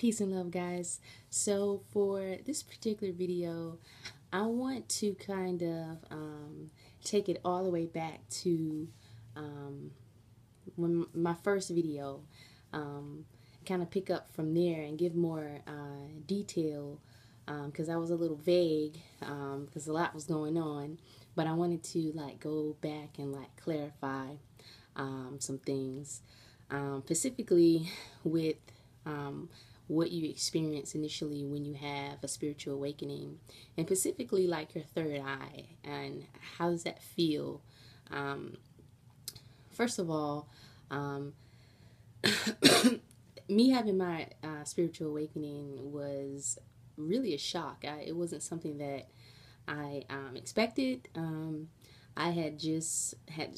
Peace and love, guys. So for this particular video, I want to kind of take it all the way back to when my first video, kind of pick up from there and give more detail, because I was a little vague because a lot was going on, but I wanted to go back and clarify some things, specifically with what you experience initially when you have a spiritual awakening, and specifically your third eye, and how does that feel? First of all, me having my spiritual awakening was really a shock. It wasn't something that I expected. I had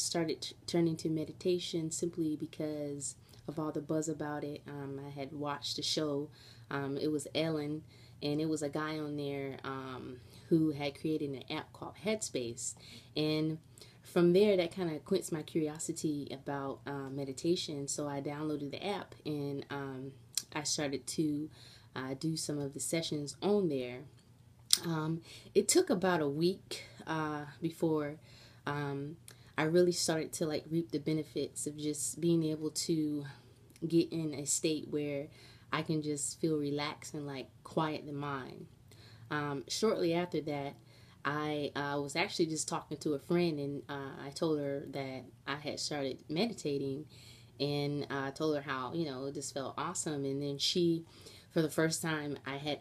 started turning to meditation simply because of all the buzz about it. I had watched a show. It was Ellen, and it was a guy on there who had created an app called Headspace. And from there, that kind of quenched my curiosity about meditation. So I downloaded the app, and I started to do some of the sessions on there. It took about a week before I really started to reap the benefits of just being able to get in a state where I can just feel relaxed and quiet the mind. Shortly after that, I was actually just talking to a friend, and I told her that I had started meditating, and I told her how, it just felt awesome. And then she, for the first time, I had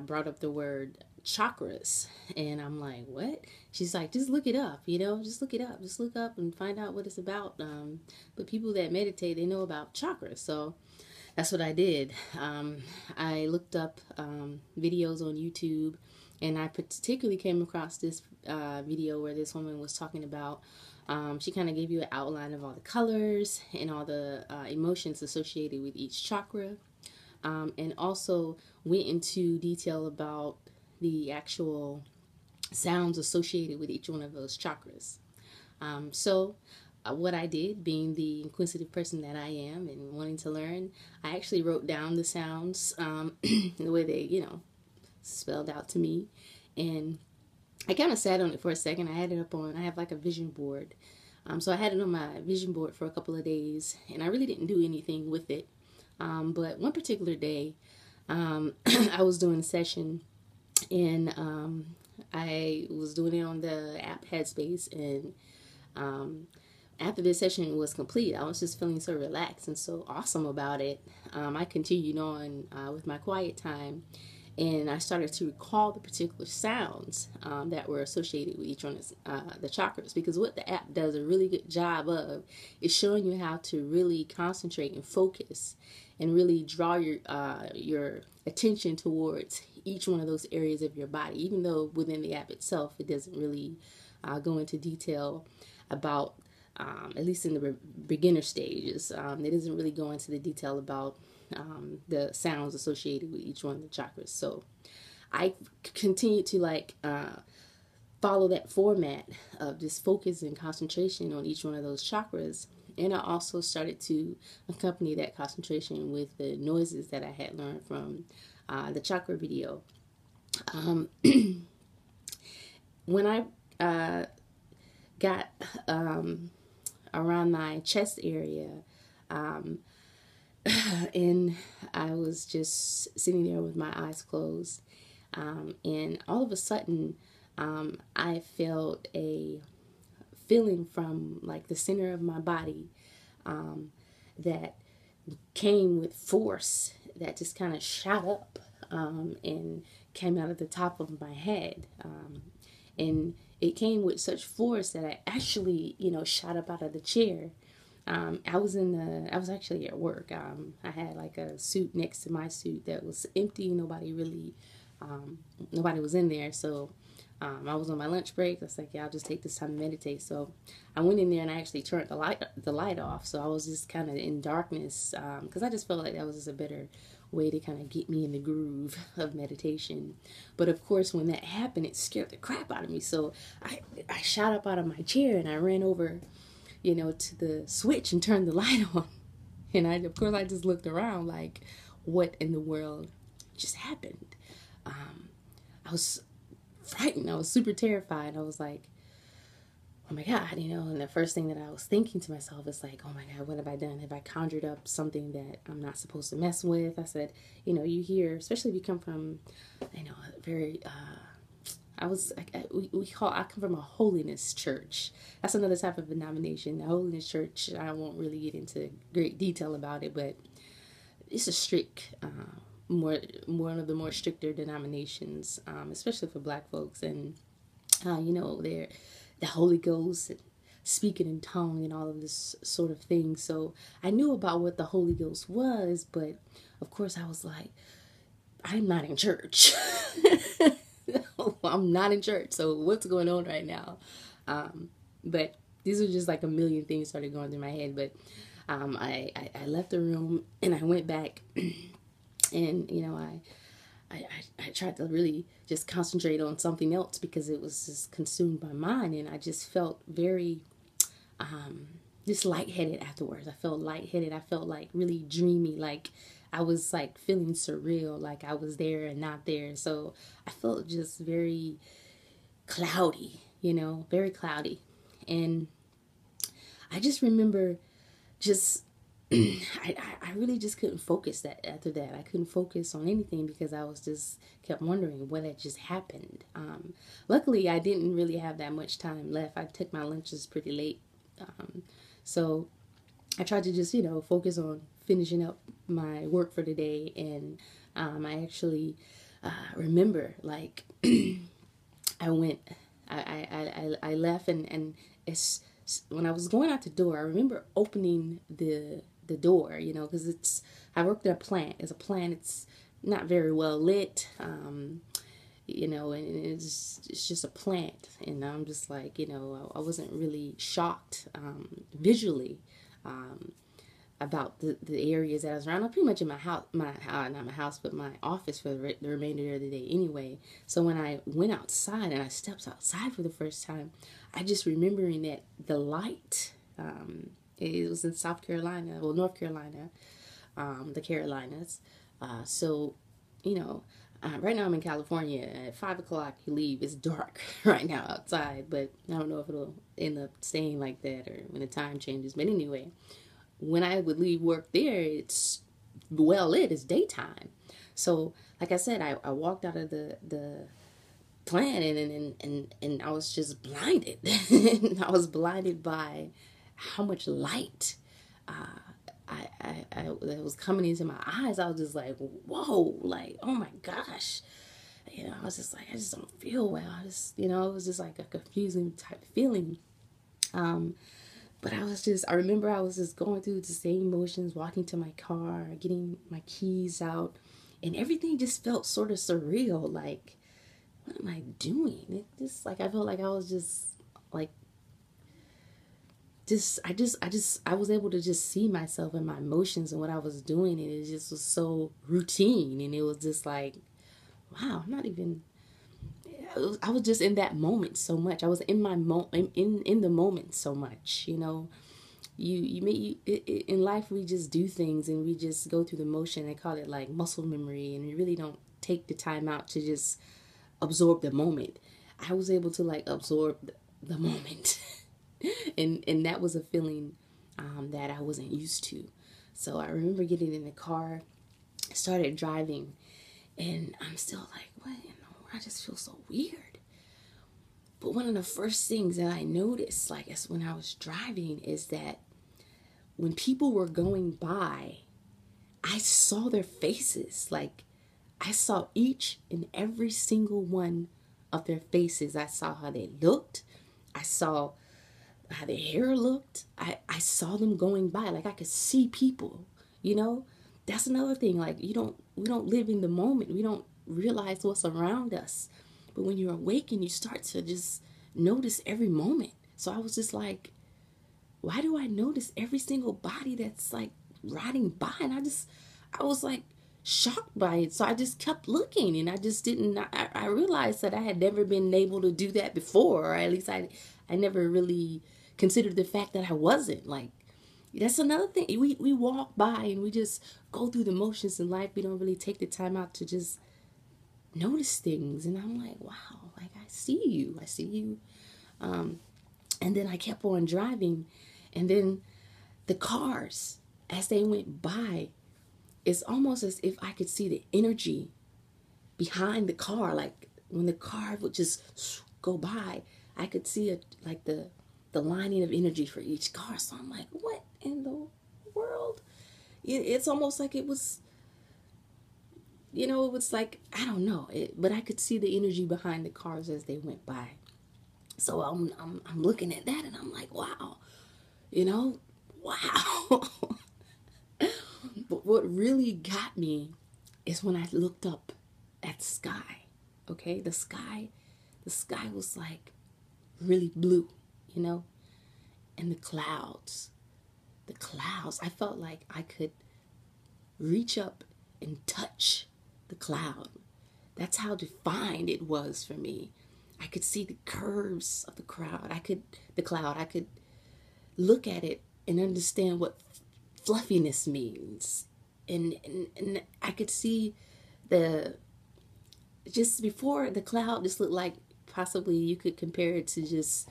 brought up the word chakras, and I'm like, what? She's like, just look it up, just look it up, just look up and find out what it's about. But people that meditate, they know about chakras. So that's what I did. I looked up videos on YouTube, and I particularly came across this video where this woman was talking about, she kind of gave you an outline of all the colors and all the emotions associated with each chakra, and also went into detail about the actual sounds associated with each one of those chakras. So what I did, being the inquisitive person that I am and wanting to learn, I actually wrote down the sounds the way they, spelled out to me. And I kind of sat on it for a second. I had it up on, I have a vision board. So I had it on my vision board for a couple of days, and I really didn't do anything with it. But one particular day, I was doing a session, and I was doing it on the app Headspace, and after this session was complete, I was just feeling so relaxed and so awesome about it. I continued on with my quiet time, and I started to recall the particular sounds that were associated with each one of the chakras, because what the app does a really good job of is showing you how to really concentrate and focus and really draw your attention towards each one of those areas of your body, even though within the app itself it doesn't really go into detail about, at least in the beginner stages, it doesn't really go into the detail about the sounds associated with each one of the chakras. So I continued to follow that format of just focus and concentration on each one of those chakras. And I also started to accompany that concentration with the noises that I had learned from the chakra video. When I got around my chest area, and I was just sitting there with my eyes closed, and all of a sudden I felt a feeling from the center of my body that came with force, that just kind of shot up and came out of the top of my head, and it came with such force that I actually shot up out of the chair. I was actually at work. I had a suit next to my suit that was empty. Nobody was in there. So I was on my lunch break. I was like, yeah, I'll just take this time to meditate. So I went in there and I actually turned the light off. So I was just kind of in darkness, because I just felt like that was just a better way to kind of get me in the groove of meditation. But of course, when that happened, it scared the crap out of me. So I shot up out of my chair and I ran over, to the switch and turned the light on. And of course I just looked around like, what in the world just happened. I was frightened. I was super terrified. I was like, oh my God, and the first thing that I was thinking to myself is like, oh my God, what have I done? Have I conjured up something that I'm not supposed to mess with? I said, you hear, especially if you come from, a very, I come from a holiness church. That's another type of denomination. The holiness church, I won't really get into great detail about it, but it's a strict, one of the more stricter denominations, especially for Black folks. And, they're the Holy Ghost and speaking in tongue and all of this sort of thing. So I knew about what the Holy Ghost was, but of course I was like, I'm not in church. I'm not in church. So what's going on right now? But these are just like a million things started going through my head. But I left the room and I went back and, I tried to really just concentrate on something else because it was just consumed my mind, and I just felt very just lightheaded afterwards. I felt lightheaded. I felt like really dreamy, like I was like feeling surreal, like I was there and not there. So I felt just very cloudy, very cloudy. And I just remember just I really just couldn't focus after that. I couldn't focus on anything because I was just kept wondering what had just happened. Luckily, I didn't really have that much time left. I took my lunches pretty late. So I tried to just, focus on finishing up my work for the day. And I actually remember, like, I left and it's, when I was going out the door, I remember opening the door, because I worked at a plant. It's a plant. It's not very well lit, and it's just a plant. And I'm just like, I wasn't really shocked visually about the areas that I was around. I'm pretty much in my house, not my house, but my office for the remainder of the day anyway. So when I went outside and I stepped outside for the first time, I just remembering that the light, it was in North Carolina, the Carolinas. So, right now I'm in California. At 5 o'clock you leave. It's dark right now outside, but I don't know if it'll end up staying like that or when the time changes. But anyway, when I would leave work there, it's well lit. It's daytime. So, like I said, I walked out of the plant and I was just blinded. I was blinded by how much light that was coming into my eyes. I was just like, whoa, like, oh my gosh. I was just like, I just don't feel well. it was just like a confusing type of feeling. But I remember I was just going through the same motions, walking to my car, getting my keys out, and everything just felt sort of surreal. Like, what am I doing? It just, like, I felt like I was just, like, I was able to just see myself and my emotions and what I was doing, and it just was so routine, and it was just like, wow, I was just in that moment so much. I was in my in the moment so much, in life we just do things and we just go through the motion. They call it like muscle memory, and we really don't take the time out to just absorb the moment. I was able to like absorb the moment. And that was a feeling that I wasn't used to. So I remember getting in the car, started driving, and I'm still like, what? I just feel so weird. But one of the first things that I noticed, like, as when I was driving, is that when people were going by, I saw their faces. Like, I saw each and every single one of their faces. I saw how they looked. I saw how their hair looked. I saw them going by. Like, I could see people, That's another thing. Like, we don't live in the moment. We don't realize what's around us. But when you're awakened, you start to just notice every moment. So I was just like, why do I notice every single body that's like riding by? And I was like shocked by it. So I just kept looking, and I realized that I had never been able to do that before, or at least I never really considered the fact that I wasn't. Like, That's another thing. We walk by and we just go through the motions in life. We don't really take the time out to just notice things. And I'm like, wow, like I see you. I see you. And then I kept on driving. And then the cars, as they went by, it's almost as if I could see the energy behind the car. Like when the car would just go by, I could see it, like the lining of energy for each car. So I'm like, what in the world? It's almost like it was, it was like, I don't know, but I could see the energy behind the cars as they went by. So I'm looking at that and I'm like, wow, wow. But what really got me is when I looked up at the sky. Okay, the sky was like really blue, and the clouds, I felt like I could reach up and touch the cloud. That's how defined it was for me. I could see the curves of the cloud. I could look at it and understand what fluffiness means. And I could see just before the cloud just looked like, possibly you could compare it to just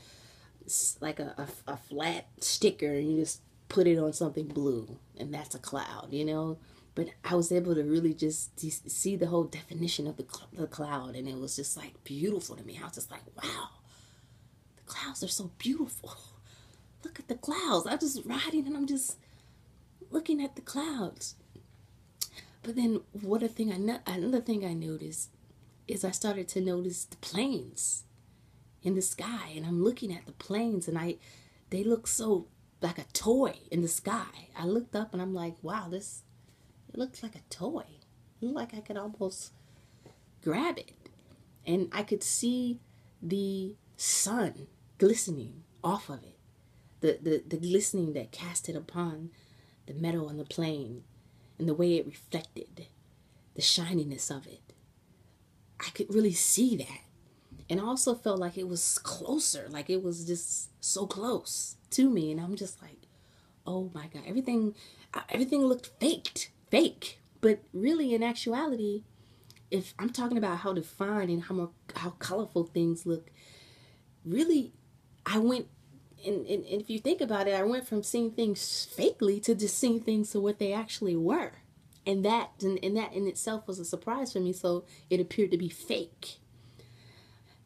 like a flat sticker, and you just put it on something blue and that's a cloud, but I was able to really just see the whole definition of the cloud, and it was just like beautiful to me. I was just like, wow, the clouds are so beautiful. Look at the clouds. I'm just riding and I'm just looking at the clouds. But then another thing I noticed is I started to notice the planes in the sky, and I'm looking at the planes, and they look so like a toy in the sky. I looked up and I'm like, wow, it looks like a toy. It looked like I could almost grab it. And I could see the sun glistening off of it. The glistening that cast it upon the metal on the plane, and the way it reflected, the shininess of it. I could really see that. And I also felt like it was closer, like it was just so close to me. And I'm just like, oh my God, everything looked fake. But really, in actuality, if I'm talking about how defined and how colorful things look, really, I went, and if you think about it, I went from seeing things fakely to just seeing things for what they actually were. And that in itself was a surprise for me. So it appeared to be fake.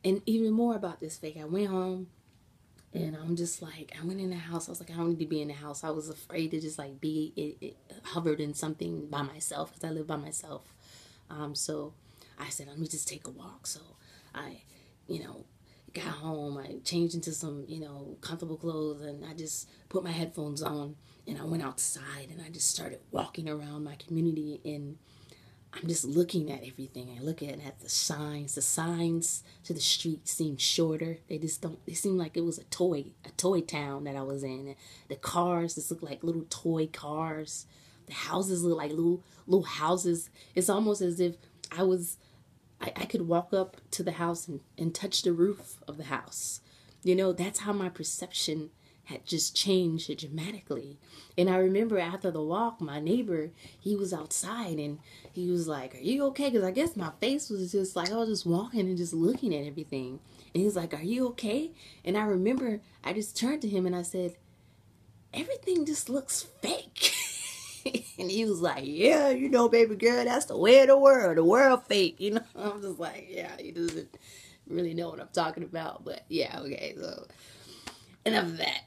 And even more about this fake, I went home and I'm just like, I went in the house. I was like, I don't need to be in the house. I was afraid to just like be hovered in something by myself, because I live by myself. So I said, let me just take a walk. So I, got home. I changed into some, comfortable clothes, and I just put my headphones on and I went outside and I just started walking around my community, and I'm just looking at everything. I look at the signs. The signs to the street seem shorter. They seem like it was a toy town that I was in. The cars just look like little toy cars. The houses look like little houses. It's almost as if I could walk up to the house and touch the roof of the house. That's how my perception had just changed dramatically. And I remember after the walk, my neighbor, he was outside and he was like, are you okay? Because I guess my face was just like, I was just walking and just looking at everything. And he's like, are you okay? And I remember I just turned to him and I said, everything just looks fake. And he was like, yeah, baby girl, that's the way of the world fake. I'm just like, yeah, he doesn't really know what I'm talking about. But yeah, okay, so enough of that.